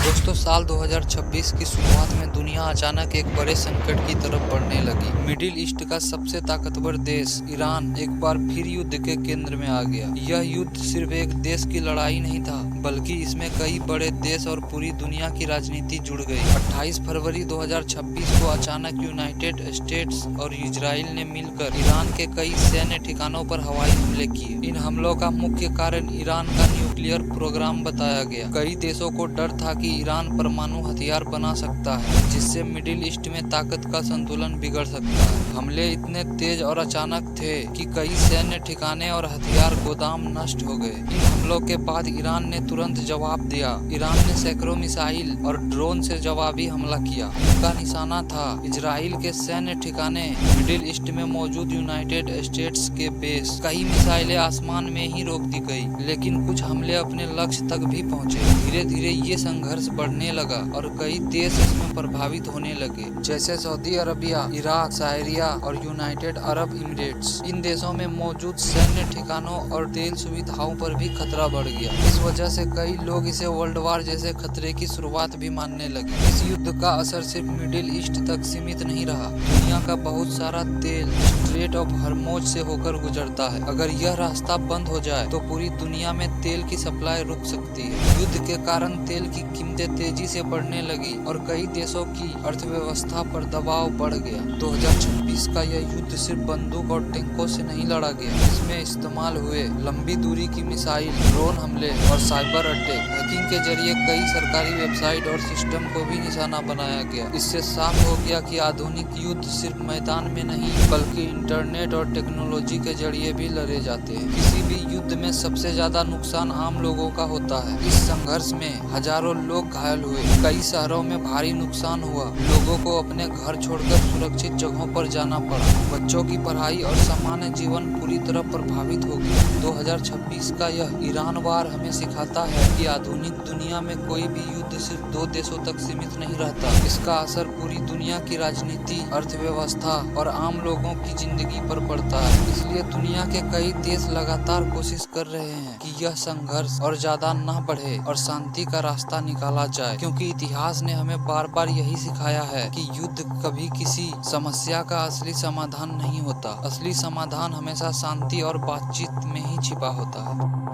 दोस्तों, साल 2026 की शुरुआत में दुनिया अचानक एक बड़े संकट की तरफ बढ़ने लगी। मिडिल ईस्ट का सबसे ताकतवर देश ईरान एक बार फिर युद्ध के केंद्र में आ गया। यह युद्ध सिर्फ एक देश की लड़ाई नहीं था, बल्कि इसमें कई बड़े देश और पूरी दुनिया की राजनीति जुड़ गई। 28 फरवरी 2026 को अचानक यूनाइटेड स्टेट्स और इजराइल ने मिलकर ईरान के कई सैन्य ठिकानों पर हवाई हमले किए। इन हमलों का मुख्य कारण ईरान का न्यूक्लियर प्रोग्राम बताया गया। कई देशों को डर था कि ईरान परमाणु हथियार बना सकता है, जिससे मिडिल ईस्ट में ताकत का संतुलन बिगड़ सकता है। हमले इतने तेज और अचानक थे कि कई सैन्य ठिकाने और हथियार गोदाम नष्ट हो गए। इन हमलों के बाद ईरान ने तुरंत जवाब दिया। ईरान ने सैकड़ों मिसाइल और ड्रोन से जवाबी हमला किया। उनका निशाना था इजराइल के सैन्य ठिकाने, मिडिल ईस्ट में मौजूद यूनाइटेड स्टेट्स के बेस। कई मिसाइलें आसमान में ही रोक दी गई, लेकिन कुछ हमले अपने लक्ष्य तक भी पहुंचे। धीरे धीरे ये संघर्ष बढ़ने लगा और कई देश इसमें प्रभावित होने लगे, जैसे सऊदी अरबिया, इराक, साइरिया और यूनाइटेड अरब इमिरेट्स। इन देशों में मौजूद सैन्य ठिकानों और तेल सुविधाओं पर भी खतरा बढ़ गया। इस वजह से कई लोग इसे वर्ल्ड वार जैसे खतरे की शुरुआत भी मानने लगे। इस युद्ध का असर सिर्फ मिडिल ईस्ट तक सीमित नहीं रहा। दुनिया का बहुत सारा तेल स्ट्रेट ऑफ हॉर्मुज से होकर गुजरता है। अगर यह रास्ता बंद हो जाए तो पूरी दुनिया में तेल की सप्लाई रुक सकती है। युद्ध के कारण तेल की कीमतें तेजी से बढ़ने लगी और कई देशों की अर्थव्यवस्था पर दबाव बढ़ गया। 2026 का यह युद्ध सिर्फ बंदूक और टैंकों से नहीं लड़ा गया। इसमें इस्तेमाल हुए लंबी दूरी की मिसाइल, ड्रोन हमले और साइबर अटैक। हैकिंग के जरिए कई सरकारी वेबसाइट और सिस्टम को भी निशाना बनाया गया। इससे साफ हो गया कि आधुनिक युद्ध सिर्फ मैदान में नहीं, बल्कि इंटरनेट और टेक्नोलॉजी के जरिए भी लड़े जाते हैं। किसी भी युद्ध में सबसे ज्यादा नुकसान आम लोगों का होता है। इस संघर्ष में हजारों लोग घायल हुए, कई शहरों में भारी नुकसान हुआ, लोगों को अपने घर छोड़कर सुरक्षित जगहों पर जाना पड़ा, बच्चों की पढ़ाई और सामान्य जीवन पूरी तरह प्रभावित हो गया। 2026 का यह ईरान वार हमें सिखाता है कि आधुनिक दुनिया में कोई भी युद्ध सिर्फ दो देशों तक सीमित नहीं रहता। इसका असर पूरी दुनिया की राजनीति, अर्थव्यवस्था और आम लोगों की जिंदगी पर पड़ता है। इसलिए दुनिया के कई देश लगातार कोशिश कर रहे हैं कि यह संघर्ष और ज्यादा न बढ़े और शांति का रास्ता निकाला जाए, क्योंकि इतिहास ने हमें बार बार यही सिखाया है कि युद्ध कभी किसी समस्या का असली समाधान नहीं होता। असली समाधान हमेशा शांति और बातचीत में ही छिपा होता है।